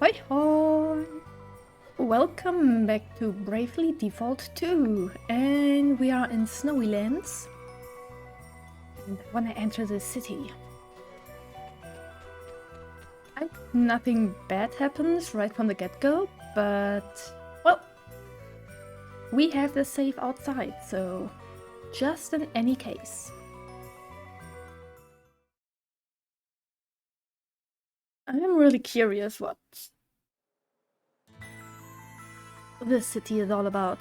Hoi hoi! Welcome back to Bravely Default 2, and we are in Snowy Lands. And I want to enter the city. I hope nothing bad happens right from the get-go, but, well, we have the safe outside, so just in any case. I'm really curious what this city is all about.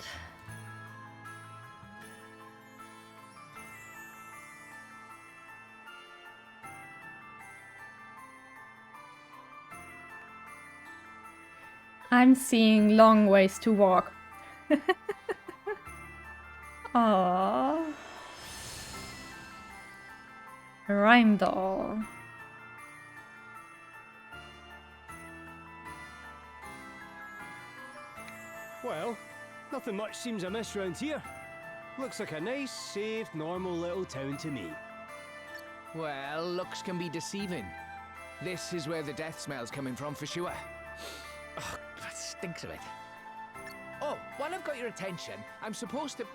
I'm seeing long ways to walk. Aww. Rimedhal. Well, nothing much seems amiss round here. Looks like a nice, safe, normal little town to me. Well, looks can be deceiving. This is where the death smell's coming from for sure. Ugh, that stinks of it. Oh, while I've got your attention, I'm supposed to...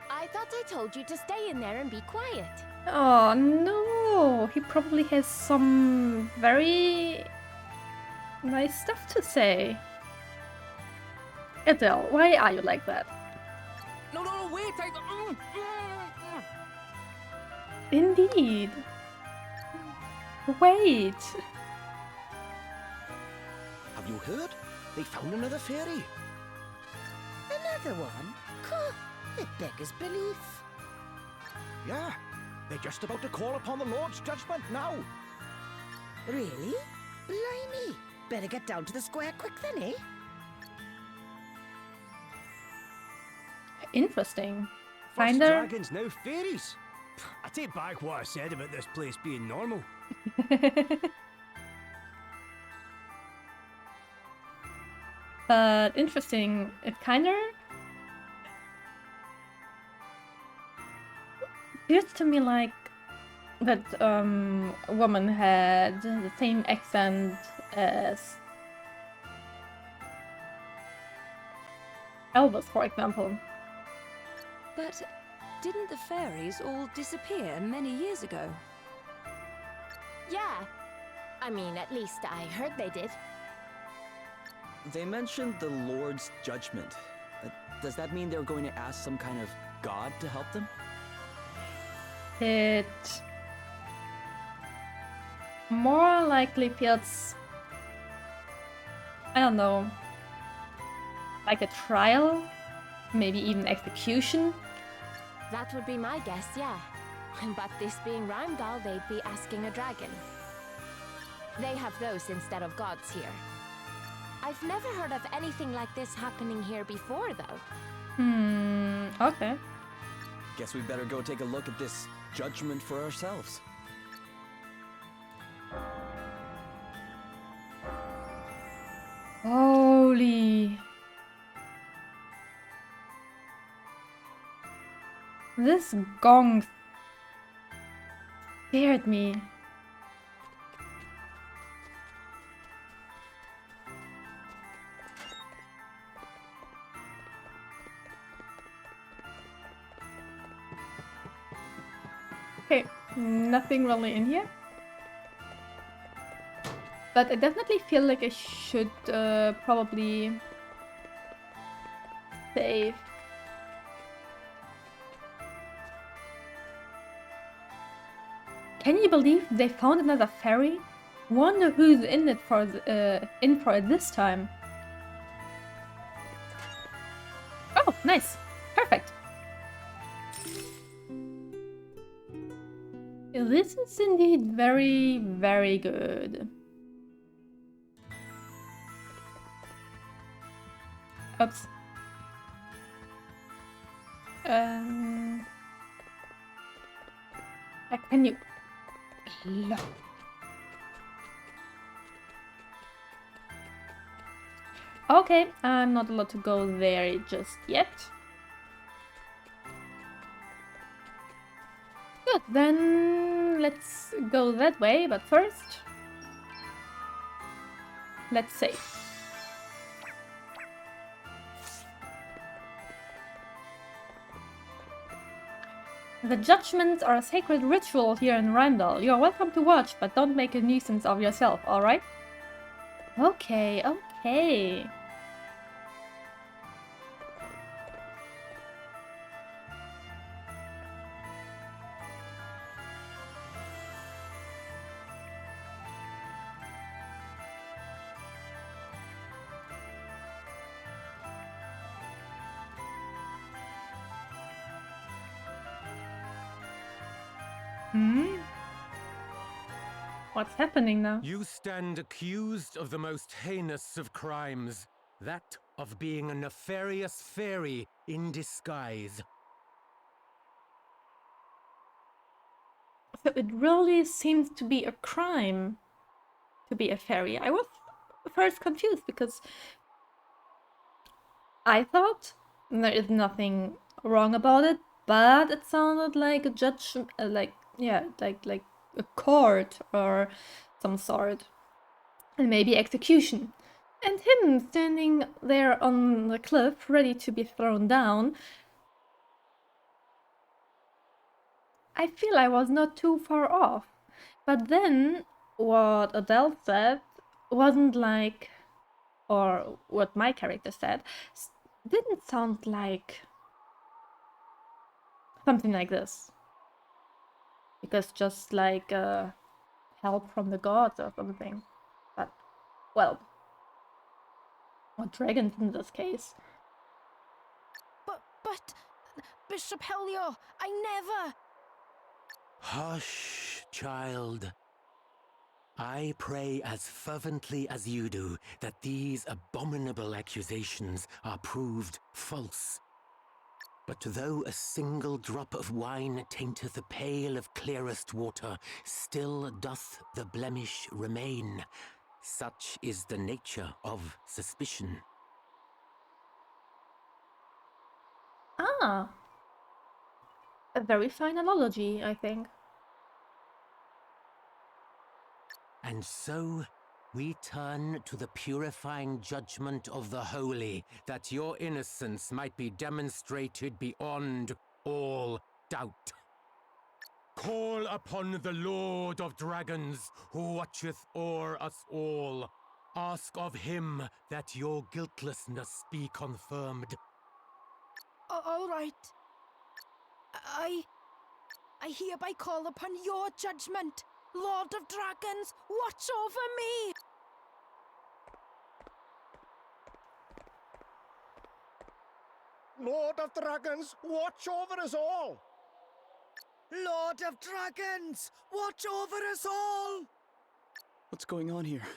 I thought I told you to stay in there and be quiet. Oh no, he probably has some very nice stuff to say. Rimedhal, why are you like that? No, wait! Indeed. Wait. Have you heard? They found another fairy. Another one? It beggars belief. Yeah, they're just about to call upon the Lord's judgment now. Really? Blimey. Better get down to the square quick then, eh? Interesting. First Finder? dragons, now fairies. I take back what I said about this place being normal. But interesting. It kinda appears to me like that woman had the same accent as Elvis, for example. But didn't the fairies all disappear many years ago? Yeah. I mean, at least I heard they did. They mentioned the Lord's judgment. Does that mean they're going to ask some kind of god to help them? It more likely feels, I don't know, like a trial, maybe even execution. That would be my guess, yeah. But this being Rimedhal, they'd be asking a dragon. They have those instead of gods here. I've never heard of anything like this happening here before, though. Okay. Guess we better go take a look at this judgment for ourselves. Holy. This gong scared me. Okay, nothing really in here. But I definitely feel like I should probably save. Can you believe they found another fairy? Wonder who's in it for it this time. Oh, nice. Perfect. This is indeed very, very good. Oops. Can you look? Okay, I'm not allowed to go there just yet. Good, then let's go that way, but first... let's say. The judgments are a sacred ritual here in Rimedhal. You're welcome to watch, but don't make a nuisance of yourself, alright? Okay, okay. Hmm? What's happening now? You stand accused of the most heinous of crimes, that of being a nefarious fairy in disguise. So it really seems to be a crime to be a fairy. I was first confused because I thought there is nothing wrong about it, but it sounded like a judge, like a court or some sort, and maybe execution. And him standing there on the cliff, ready to be thrown down. I feel I was not too far off. But then what Adele said wasn't like, or what my character said, didn't sound like something like this. Because just like help from the gods or something. But, well, or dragons in this case. But, Bishop Helio, I never... Hush, child. I pray as fervently as you do that these abominable accusations are proved false. But though a single drop of wine tainteth a pail of clearest water, still doth the blemish remain. Such is the nature of suspicion. Ah, a very fine analogy, I think. And so we turn to the purifying judgment of the holy, that your innocence might be demonstrated beyond all doubt. Call upon the Lord of Dragons, who watcheth o'er us all. Ask of him that your guiltlessness be confirmed. All right. I hereby call upon your judgment. Lord of Dragons, watch over me! Lord of Dragons, watch over us all! Lord of Dragons, watch over us all! What's going on here?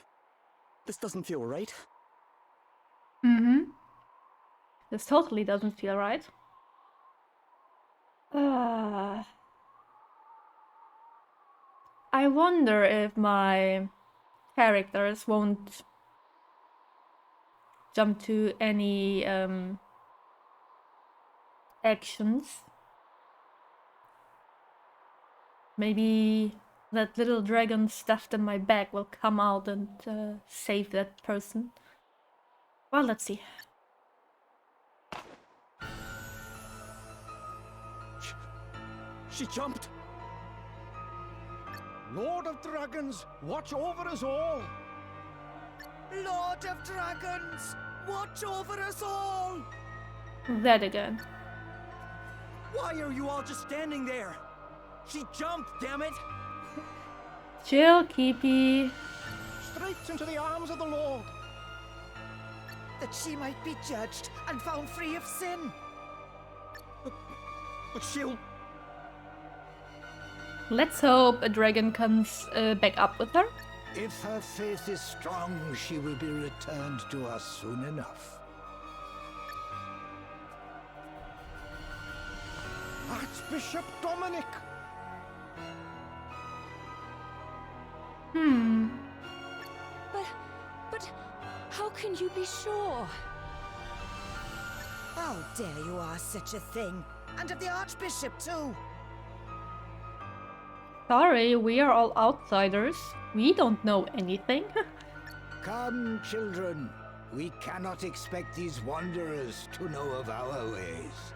This doesn't feel right. Mm-hmm. This totally doesn't feel right. I wonder if my characters won't jump to any actions. Maybe that little dragon stuffed in my bag will come out and save that person. Well, let's see. She jumped! Lord of Dragons, watch over us all! Lord of Dragons, watch over us all! That again. Why are you all just standing there? She jumped, damn it! Chill, Keepy. Straight into the arms of the Lord! That she might be judged and found free of sin. But she'll... Let's hope a dragon comes back up with her. If her faith is strong, she will be returned to us soon enough. Archbishop Dominic! But how can you be sure? How dare you ask such a thing? And of the Archbishop too! Sorry, we are all outsiders. We don't know anything. Come, children. We cannot expect these wanderers to know of our ways.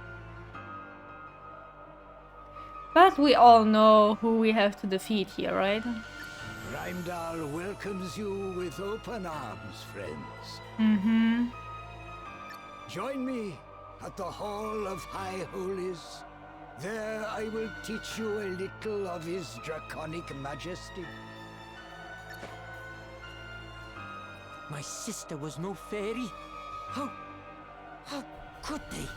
But we all know who we have to defeat here, right? Rimedhal welcomes you with open arms, friends. Mm-hmm. Join me at the Hall of High Holies. There I will teach you a little of his draconic majesty. My sister was no fairy. How could they?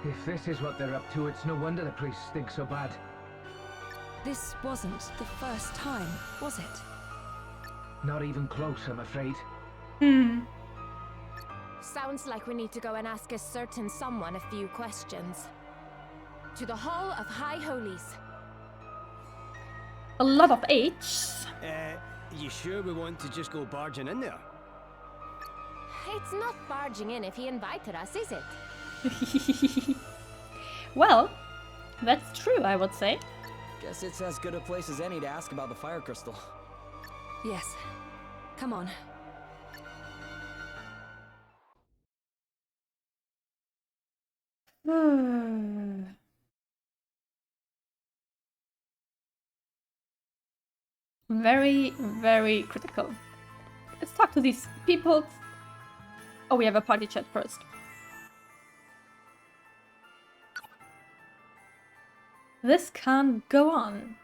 If this is what they're up to, it's no wonder the priest stinks so bad. This wasn't the first time, was it? Not even close, I'm afraid. Hmm. Sounds like we need to go and ask a certain someone a few questions. To the Hall of High Holies. A lot of H's. You sure we want to just go barging in there? It's not barging in if he invited us, is it? Well, that's true, I would say. Guess it's as good a place as any to ask about the fire crystal. Yes. Come on. Very, very critical. Let's talk to these people. Oh, we have a party chat first. This can't go on.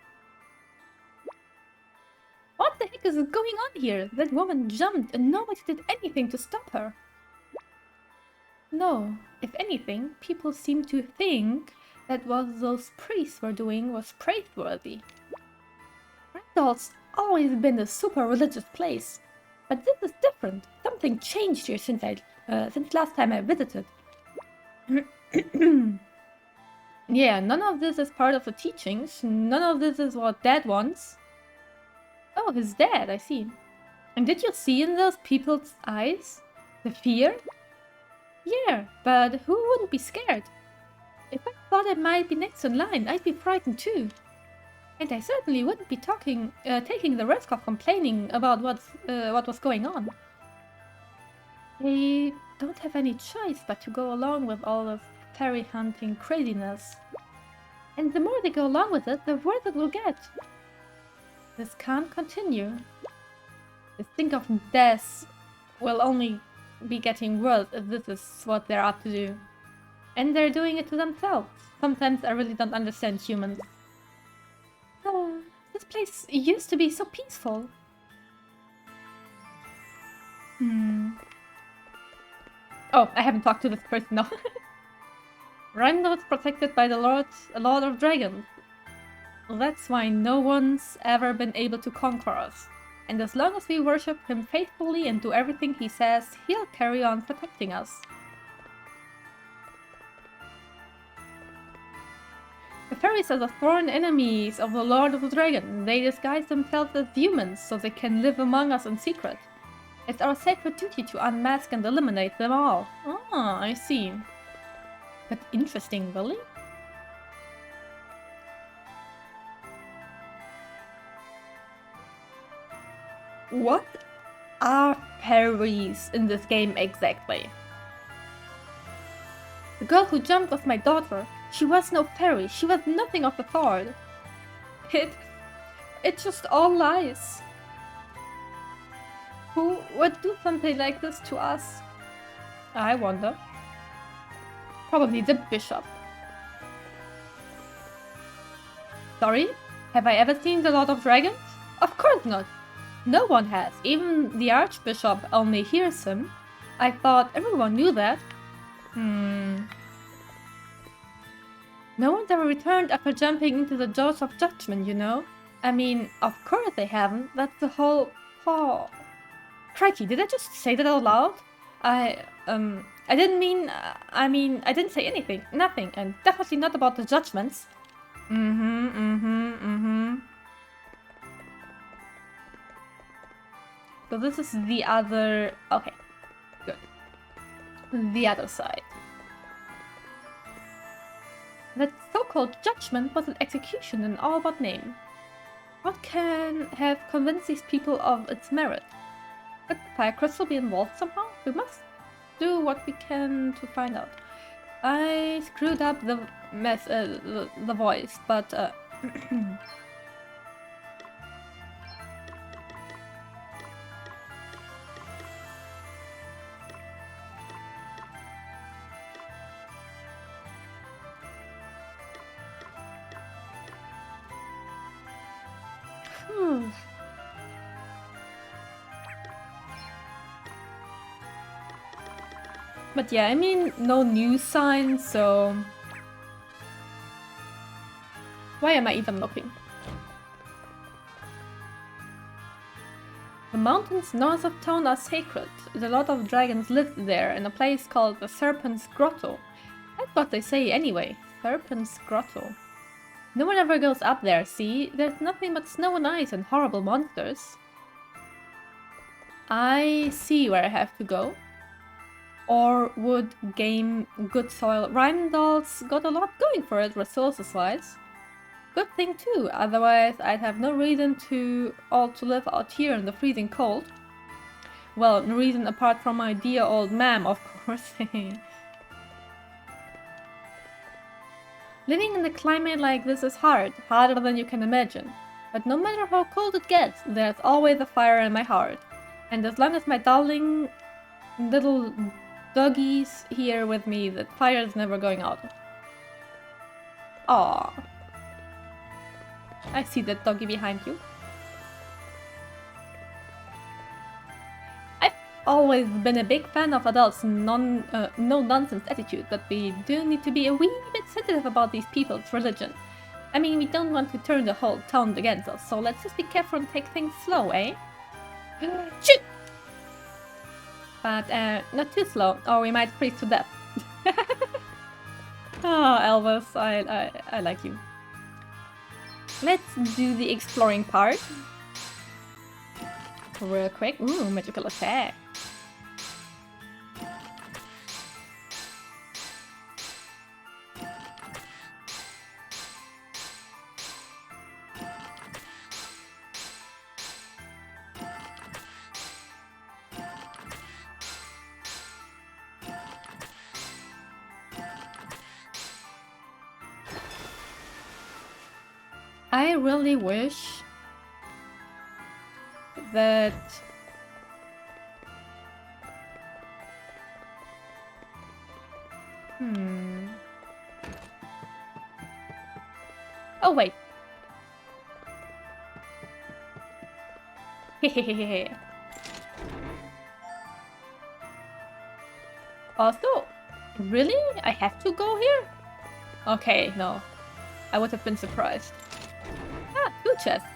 What the heck is going on here? That woman jumped and nobody did anything to stop her. No, if anything, people seem to think that what those priests were doing was praiseworthy. Rimedhal's always been a super religious place, but this is different. Something changed here since last time I visited. Yeah, none of this is part of the teachings. None of this is what Dad wants. Oh, his dad, I see. And did you see in those people's eyes the fear? Yeah, but who wouldn't be scared? If I thought I might be next in line, I'd be frightened too. And I certainly wouldn't be taking the risk of complaining about what was going on. They don't have any choice but to go along with all of fairy hunting craziness. And the more they go along with it, the worse it will get. This can't continue. The stink of death will only be getting worse if this is what they're up to do. And they're doing it to themselves. Sometimes I really don't understand humans. This place used to be so peaceful. Oh, I haven't talked to this person now. Rimedhal is protected by the Lord of Dragons. That's why no one's ever been able to conquer us. And as long as we worship him faithfully and do everything he says, he'll carry on protecting us. The fairies are the sworn enemies of the Lord of the Dragon. They disguise themselves as humans so they can live among us in secret. It's our sacred duty to unmask and eliminate them all. Ah, I see. But interesting, really? What are fairies in this game exactly? The girl who jumped was my daughter. She was no fairy. She was nothing of the sort. It's just all lies. Who would do something like this to us? I wonder. Probably the bishop. Sorry? Have I ever seen the Lord of Dragons? Of course not. No one has. Even the archbishop only hears him. I thought everyone knew that. No one's ever returned after jumping into the jaws of judgment, you know? I mean, of course they haven't. That's the whole... Oh. Crikey, did I just say that out loud? I didn't mean... I didn't say anything. Nothing. And definitely not about the judgments. So this is the other... Okay. Good. The other side. That's so so-called judgment was an execution in all but name. What can have convinced these people of its merit? Could the fire crystal be involved somehow? We must do what we can to find out. I screwed up the the voice, but But yeah, I mean, no news signs, so why am I even looking? The mountains north of town are sacred. A lot of dragons live there in a place called the Serpent's Grotto. That's what they say anyway. Serpent's Grotto. No one ever goes up there, see? There's nothing but snow and ice and horrible monsters. I see where I have to go. Or wood, game, good soil. Rimedhal's got a lot going for it resources-wise. Good thing too, otherwise I'd have no reason to live out here in the freezing cold. Well, no reason apart from my dear old ma'am, of course. Living in a climate like this is hard, harder than you can imagine. But no matter how cold it gets, there's always a fire in my heart. And as long as my darling little doggies here with me, the fire is never going out. Aww. I see that doggy behind you. I've always been a big fan of adults' no-nonsense attitude, but we do need to be a wee bit sensitive about these people's religion. I mean, we don't want to turn the whole town against us, so let's just be careful and take things slow, eh? Shoot! But not too slow, or we might freeze to death. Oh, Elvis, I like you. Let's do the exploring part. Real quick. Ooh, magical attack. I really wish that oh wait. Hehehehe. Also, really? I have to go here? Okay, no. I would have been surprised. Ah, 2 chests.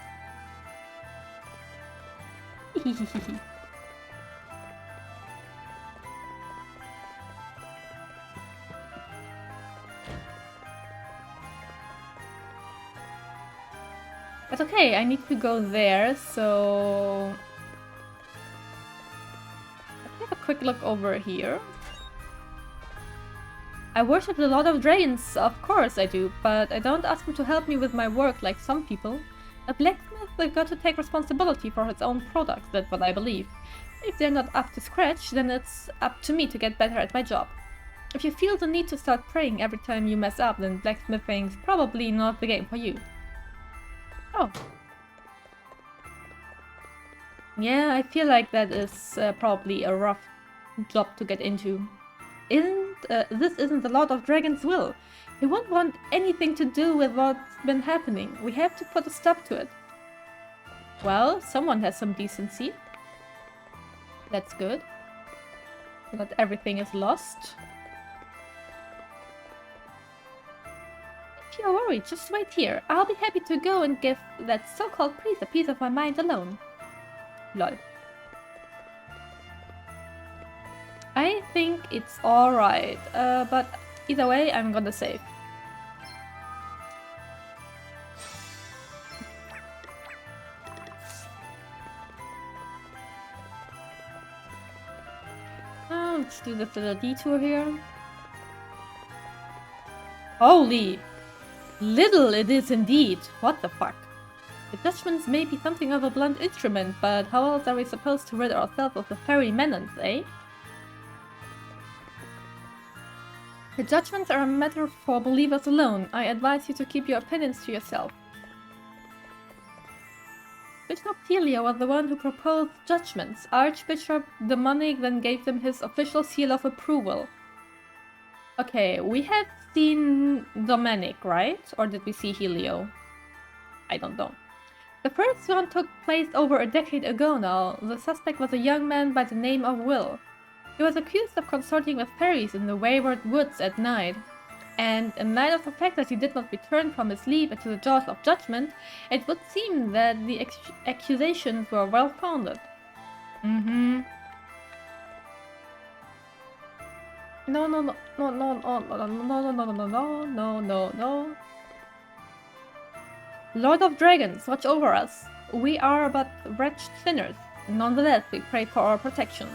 But okay, I need to go there, so let's have a quick look over here. I worship a lot of dragons, of course I do, but I don't ask them to help me with my work like some people. A blacksmith has got to take responsibility for his own products, that's what I believe. If they're not up to scratch, then it's up to me to get better at my job. If you feel the need to start praying every time you mess up, then blacksmithing's probably not the game for you. Oh. Yeah, I feel like that is probably a rough job to get into. This isn't the Lord of Dragon's will. He won't want anything to do with what's been happening. We have to put a stop to it. Well, someone has some decency. That's good. Not everything is lost. If you're worried, just wait here. I'll be happy to go and give that so-called priest a piece of my mind alone. Lol. I think it's alright, but either way, I'm gonna save. Let's do this little detour here. Holy! Little it is indeed. What the fuck? The judgments may be something of a blunt instrument, but how else are we supposed to rid ourselves of the fairy menace, eh? The judgments are a matter for believers alone. I advise you to keep your opinions to yourself. Bishop Telio was the one who proposed judgments. Archbishop Demonic then gave them his official seal of approval. Okay, we have seen Dominic, right? Or did we see Helio? I don't know. The first one took place over a decade ago now. The suspect was a young man by the name of Will. He was accused of consorting with fairies in the wayward woods at night. And in light of the fact that he did not return from his leave into the jaws of judgment, it would seem that the accusations were well founded. No, no. Lord of Dragons, watch over us. We are but wretched sinners. Nonetheless, we pray for our protection.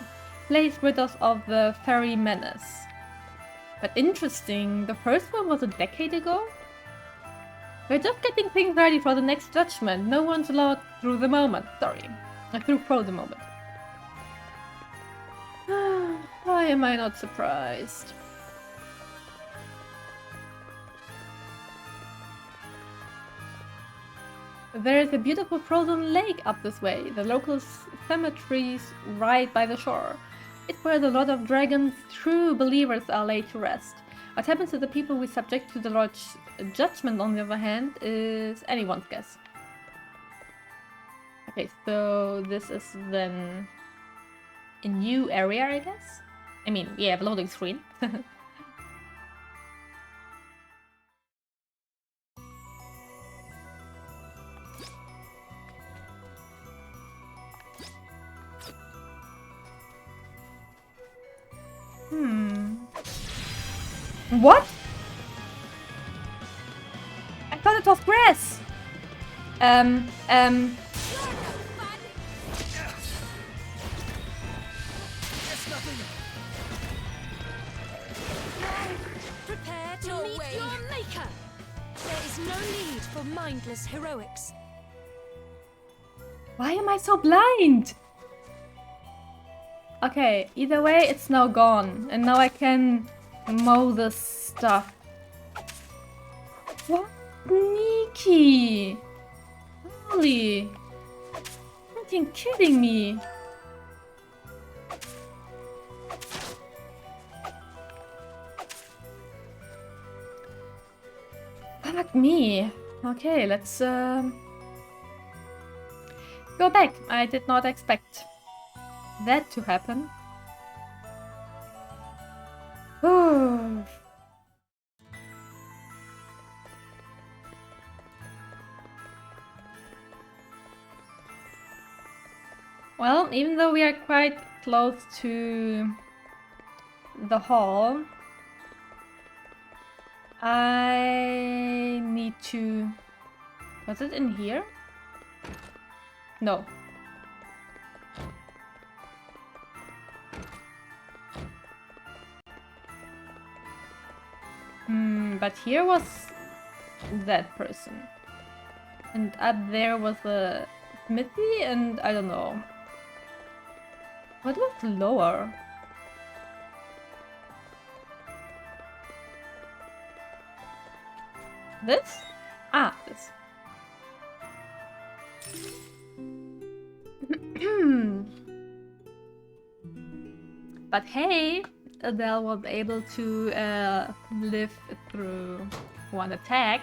Please rid us of the fairy menace. But interesting, the first one was a decade ago? We're just getting things ready for the next judgment. No one's allowed through the moment. Sorry. Through the moment. Why am I not surprised? There is a beautiful frozen lake up this way. The local cemeteries right by the shore. It's where the Lord of Dragons' true believers are laid to rest. What happens to the people we subject to the Lord's judgment, on the other hand, is anyone's guess. Okay, so this is then a new area, I guess? I mean, yeah, loading screen. What? I thought it was grass. Prepare to meet your maker. There is no need for mindless heroics. Why am I so blind? Okay, either way, it's now gone. And now I can mow this stuff. What? Sneaky! Holy! Freaking kidding me! Fuck me! Okay, let's go back. I did not expect that to happen. Oh. Well, even though we are quite close to the hall, I need to... Was it in here? No. But here was that person. And up there was a smithy, and I don't know. What was lower? This? Ah, this. But hey, Adele was able to live through one attack.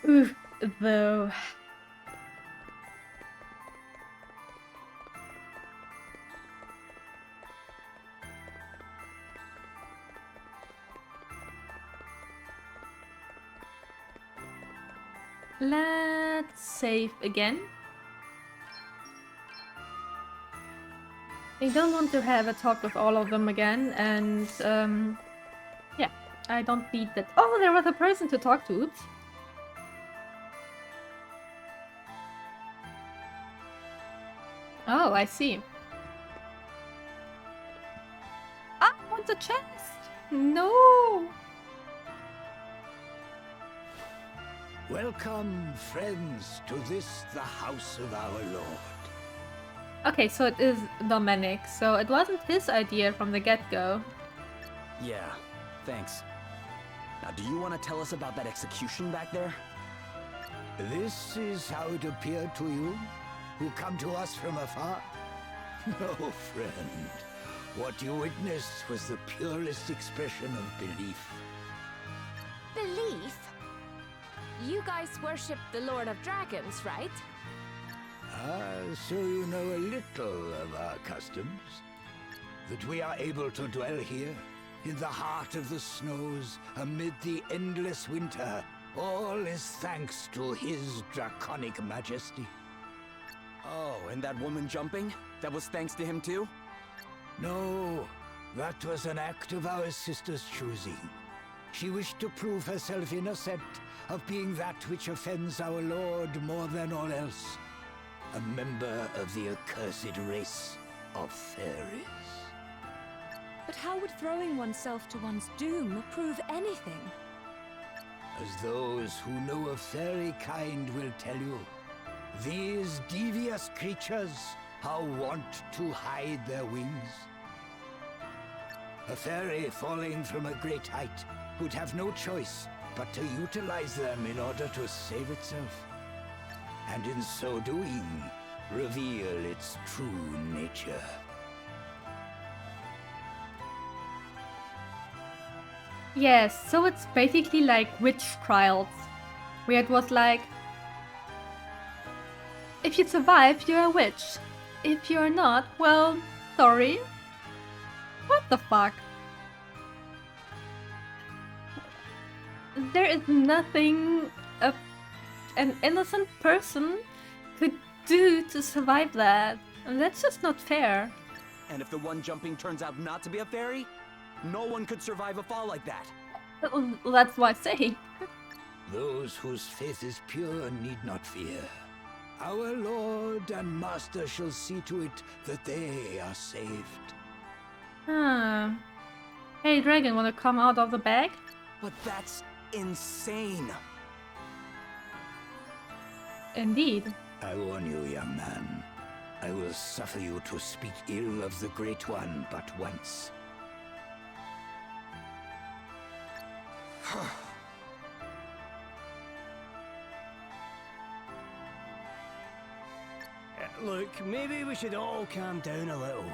Oof, though. Let's save again. I don't want to have a talk with all of them again, and yeah, I don't need that. Oh, there was a person to talk to. Oops. Oh, I see. I want the chest! No! Welcome, friends, to this, the house of our Lord. Okay, so it is Dominic, so it wasn't his idea from the get-go. Yeah, thanks. Now, do you want to tell us about that execution back there? This is how it appeared to you, who come to us from afar? No, friend. What you witnessed was the purest expression of belief. Belief? You guys worship the Lord of Dragons, right? So you know a little of our customs. That we are able to dwell here, in the heart of the snows, amid the endless winter, all is thanks to his draconic majesty. Oh, and that woman jumping? That was thanks to him too? No, that was an act of our sister's choosing. She wished to prove herself innocent of being that which offends our Lord more than all else. A member of the accursed race of fairies. But how would throwing oneself to one's doom prove anything? As those who know of fairy kind will tell you, these devious creatures are wont to hide their wings. A fairy falling from a great height would have no choice but to utilize them in order to save itself. And in so doing, reveal its true nature. Yes, so it's basically like witch trials, where it was like, if you survive, you're a witch. If you're not, well, sorry. What the fuck? There is nothing an innocent person could do to survive that. And that's just not fair. And if the one jumping turns out not to be a fairy, no one could survive a fall like that. That's what I say. Those whose faith is pure need not fear. Our Lord and Master shall see to it that they are saved. Huh. Hey, dragon, wanna come out of the bag? But that's insane. Indeed. I warn you, young man. I will suffer you to speak ill of the Great One but once. Look, maybe we should all calm down a little.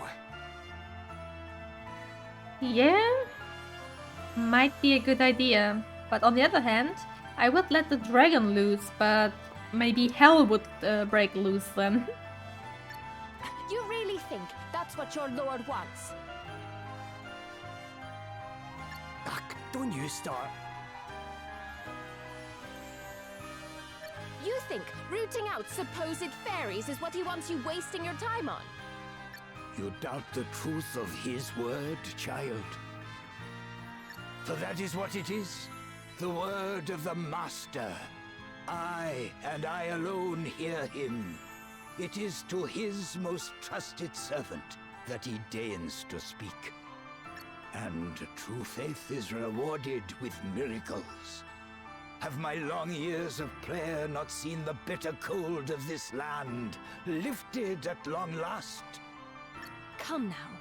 Yeah? Might be a good idea. But on the other hand, I would let the dragon loose, but maybe hell would break loose then. You really think that's what your lord wants? Ugh, don't you start. You think rooting out supposed fairies is what he wants you wasting your time on? You doubt the truth of his word, child? For that is what it is. The word of the Master. I, and I alone, hear him. It is to his most trusted servant that he deigns to speak. And true faith is rewarded with miracles. Have my long years of prayer not seen the bitter cold of this land lifted at long last? Come now.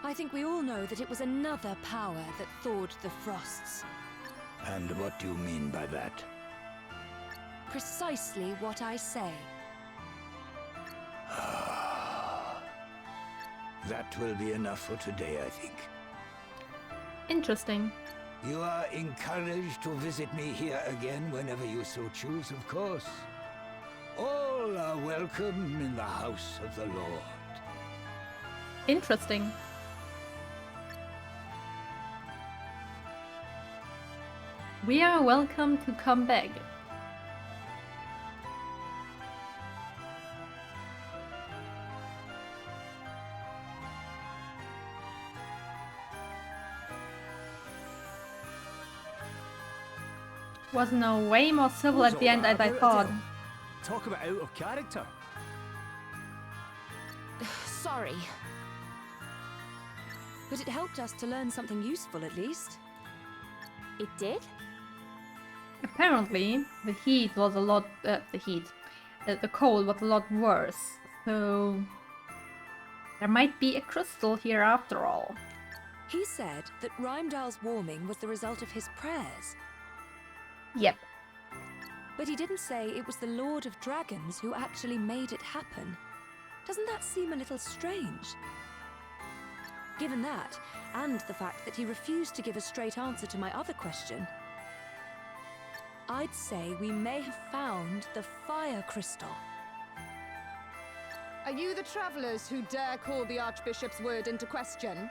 I think we all know that it was another power that thawed the frosts. And what do you mean by that? Precisely what I say. That will be enough for today, I think. Interesting. You are encouraged to visit me here again whenever you so choose, of course. All are welcome in the house of the Lord. Interesting. We are welcome to come back. Was no way more civil What's at the all end that as I about, thought. Adele? Talk about out of character. Sorry. But it helped us to learn something useful at least. It did? apparently the heat was a lot. The cold was a lot worse. So there might be a crystal here after all. He said that Rimedal's warming was the result of his prayers, Yep. but he didn't say it was the Lord of Dragons who actually made it happen. Doesn't that seem a little strange? Given that, and the fact that he refused to give a straight answer to my other question, I'd say we may have found the fire crystal. Are you the travelers who dare call the Archbishop's word into question?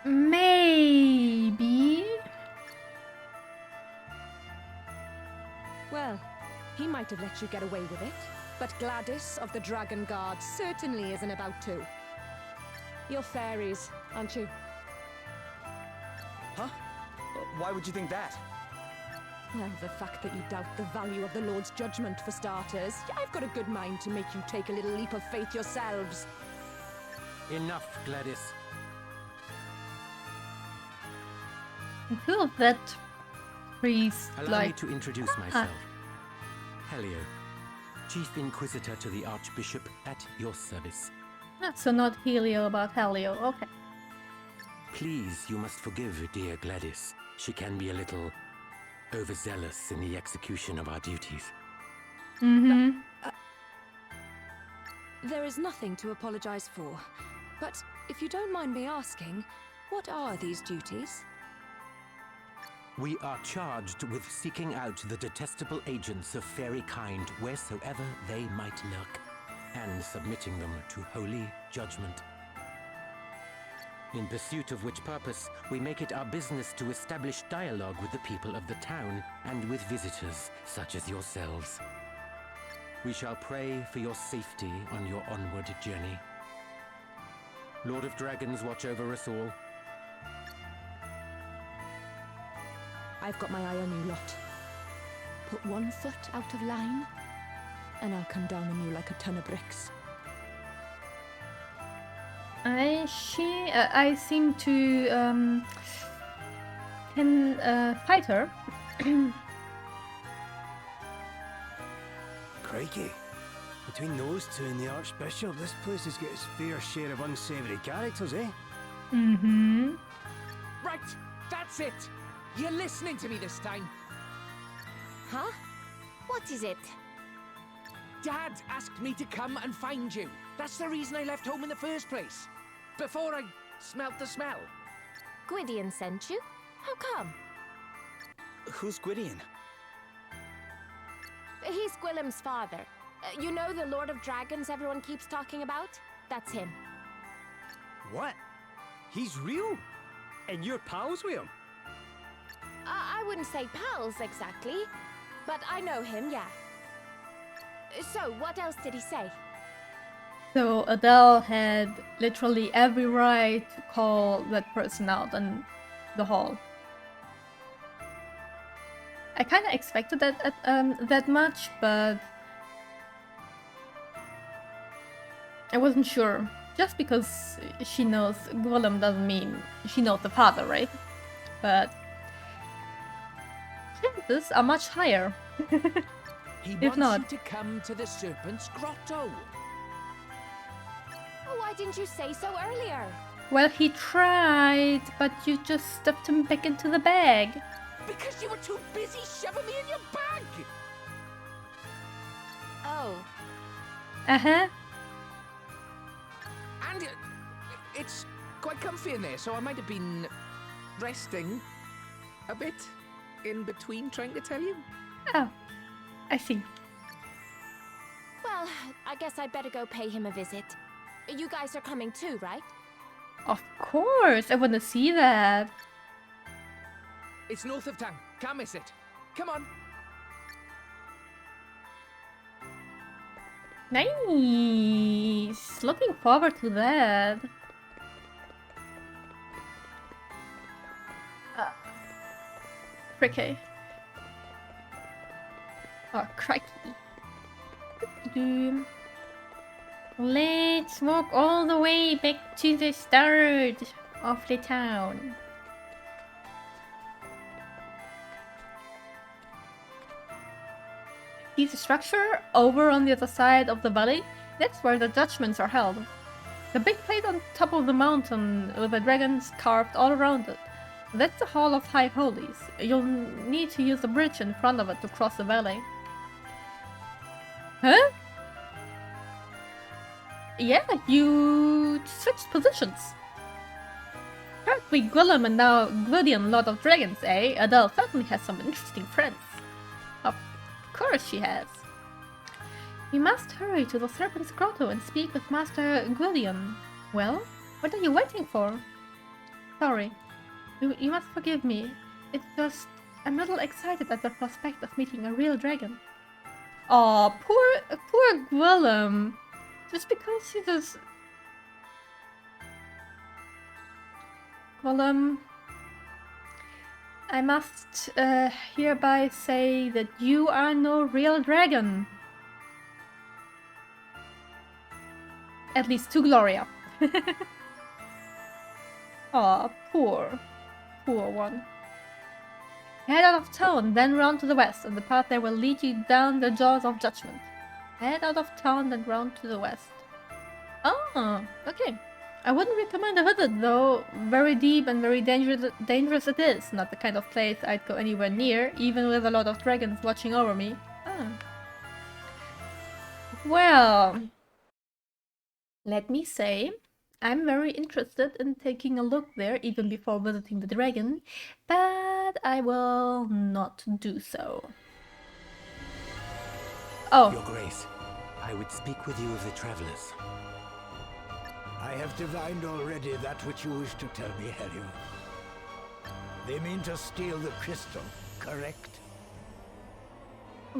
Maybe. Well, he might have let you get away with it, but Gladys of the Dragon Guard certainly isn't about to. You're fairies, aren't you? Huh? Why would you think that? Well, the fact that you doubt the value of the Lord's judgment, for starters. I've got a good mind to make you take a little leap of faith yourselves. Enough, Gladys. Who of that priest Allow me like? to introduce myself. Helio, Chief Inquisitor to the Archbishop, at your service. So not Helio about Helio. Okay. Please, you must forgive dear Gladys. She can be a little overzealous in the execution of our duties. Mm-hmm. There is nothing to apologize for, but if you don't mind me asking, what are these duties? We are charged with seeking out the detestable agents of fairy kind wheresoever they might lurk, and submitting them to holy judgment. In pursuit of which purpose, we make it our business to establish dialogue with the people of the town and with visitors such as yourselves. We shall pray for your safety on your onward journey. Lord of Dragons, watch over us all. I've got my eye on you lot. Put one foot out of line, and I'll come down on you like a ton of bricks. I seem to can fight her. Crikey. Between those two and the Archbishop, this place has got its fair share of unsavoury characters, eh? Mm-hmm. Right, that's it. You're listening to me this time. Huh? What is it? Dad asked me to come and find you. That's the reason I left home in the first place. Before I smelt the smell. Gwydion sent you? How come? Who's Gwydion? He's Gwilym's father. You know the Lord of Dragons everyone keeps talking about? That's him. What? He's real? And you're pals with him? I wouldn't say pals exactly, but I know him, yeah. So, what else did he say? So Adele had literally every right to call that person out in the hall. I kind of expected that much, but I wasn't sure. Just because she knows Gwilym doesn't mean she knows the father, right? But chances are much higher. He If wants not. you to come to the Serpent's Grotto. Why didn't you say so earlier? Well, he tried, but you just stuffed him back into the bag. Because you were too busy shoving me in your bag. Oh. Uh-huh. And it's quite comfy in there, so I might have been resting a bit in between trying to tell you. Oh, I see. Well, I guess I'd better go pay him a visit. You guys are coming too, right? Of course, I want to see that. It's north of town. Can't miss it. Come on. Nice. Looking forward to that. Cricky. Oh, crikey. Let's walk all the way back to the start of the town. See the structure over on the other side of the valley? That's where the judgments are held. The big plate on top of the mountain with the dragons carved all around it. That's the Hall of High Holies. You'll need to use the bridge in front of it to cross the valley. Huh? Yeah, you switched positions. Apparently Gwillem and now Gwydion, Lord of Dragons, eh? Adele certainly has some interesting friends. Of course she has. We must hurry to the Serpent's Grotto and speak with Master Gwydion. Well, what are you waiting for? Sorry. You must forgive me. It's just... I'm a little excited at the prospect of meeting a real dragon. Aw, poor Gwillem. Just because she just... Gwillem... I must hereby say that you are no real dragon. At least to Gloria. Aw, poor one. Head out of town, then round to the west, and the path there will lead you down the jaws of judgment. Head out of town, then round to the west. Oh, okay. I wouldn't recommend a hooded, though. Very deep and very dangerous it is. Not the kind of place I'd go anywhere near, even with a lot of dragons watching over me. Ah. Well, let me say, I'm very interested in taking a look there even before visiting the dragon, but I will not do so. Oh. Your Grace, I would speak with you of the travelers. I have divined already that which you wish to tell me, Helio. They mean to steal the crystal, correct?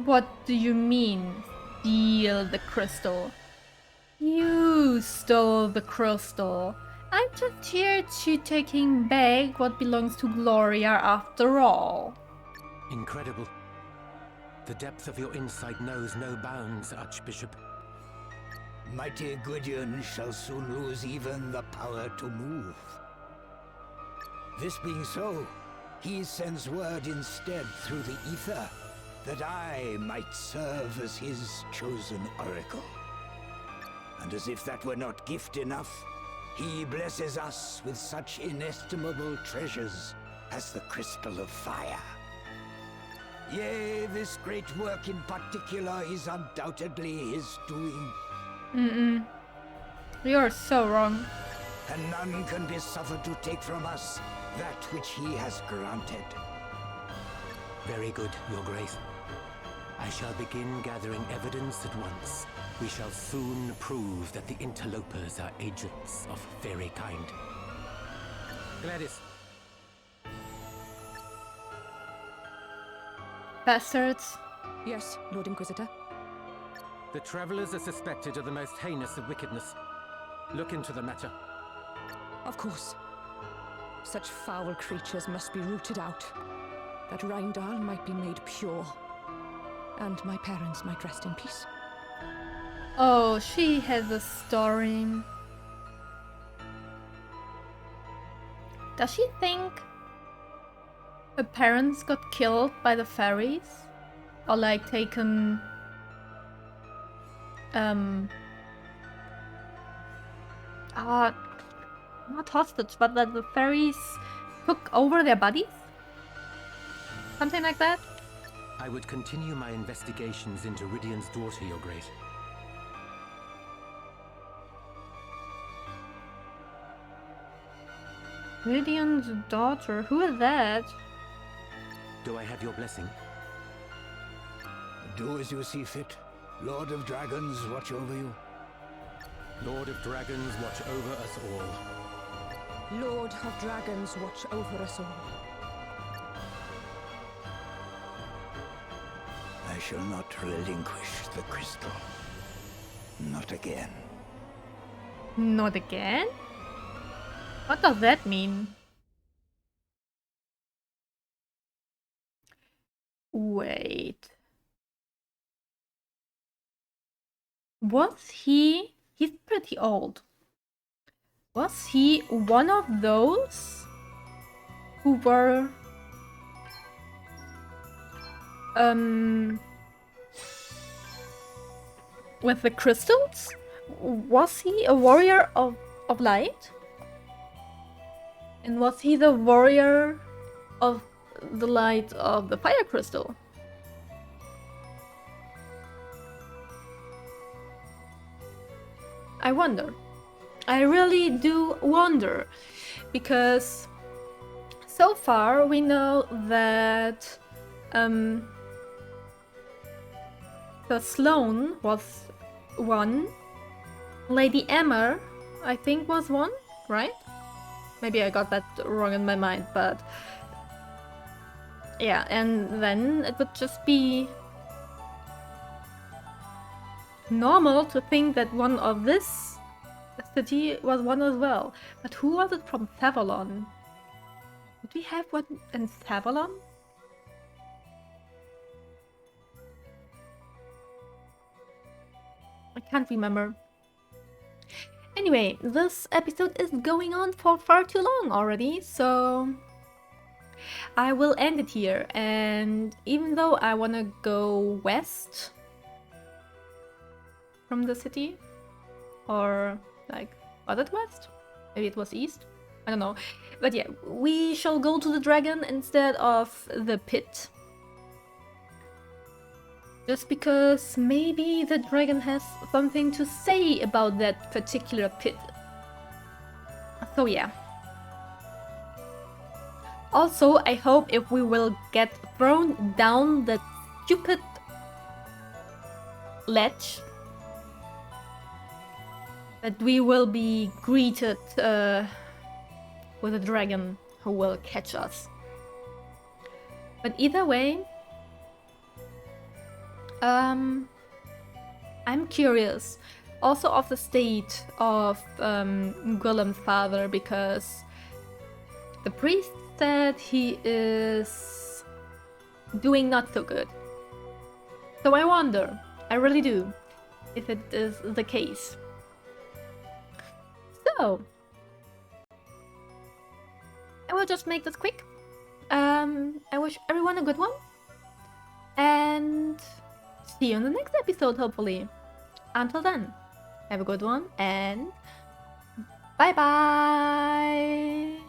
What do you mean, steal the crystal? You stole the crystal. I'm just here to taking back what belongs to Gloria after all. Incredible. The depth of your insight knows no bounds, Archbishop. Mighty Gwydion shall soon lose even the power to move. This being so, he sends word instead through the ether that I might serve as his chosen oracle. And as if that were not gift enough, he blesses us with such inestimable treasures as the Crystal of Fire. Yea, this great work in particular is undoubtedly his doing. You're so wrong. And none can be suffered to take from us that which he has granted. Very good, Your Grace. I shall begin gathering evidence at once. We shall soon prove that the interlopers are agents of fairy kind. Gladys. Bastards. Yes, Lord Inquisitor. The travelers are suspected of the most heinous of wickedness. Look into the matter. Of course. Such foul creatures must be rooted out, that Rimedhal might be made pure, and my parents might rest in peace. Oh, she has a story. Does she think her parents got killed by the fairies? Or like taken... not hostage, but that the fairies took over their bodies? Something like that? I would continue my investigations into Ridion's daughter, Your Grace. Ridion's daughter? Who is that? Do I have your blessing? Do as you see fit. Lord of Dragons, watch over you. Lord of Dragons, watch over us all. Lord of Dragons, watch over us all. I shall not relinquish the crystal. Not again. Not again? What does that mean? Wait. Was he... He's pretty old. Was he one of those who were with the crystals? Was he a warrior of light? And was he the warrior of the light of the fire crystal? I wonder. I really do wonder, because so far we know that the Sloane was one, Lady Emma I think was one, right? Maybe I got that wrong in my mind, but yeah, and then it would just be normal to think that one of this city was one as well. But who was it from Thavalon? Did we have one in Thavalon? I can't remember. Anyway, this episode is going on for far too long already, so I will end it here. And even though I want to go west from the city, or like, was it west? Maybe it was east? I don't know. But yeah, we shall go to the dragon instead of the pit. Just because maybe the dragon has something to say about that particular pit. So yeah. Also, I hope if we will get thrown down that stupid ledge, that we will be greeted with a dragon who will catch us. But either way, I'm curious also of the state of Gwilym's father, because the priest said he is doing not so good. So I wonder, I really do, if it is the case. So, I will just make this quick. I wish everyone a good one, and see you in the next episode, hopefully. Until then, have a good one, and bye bye!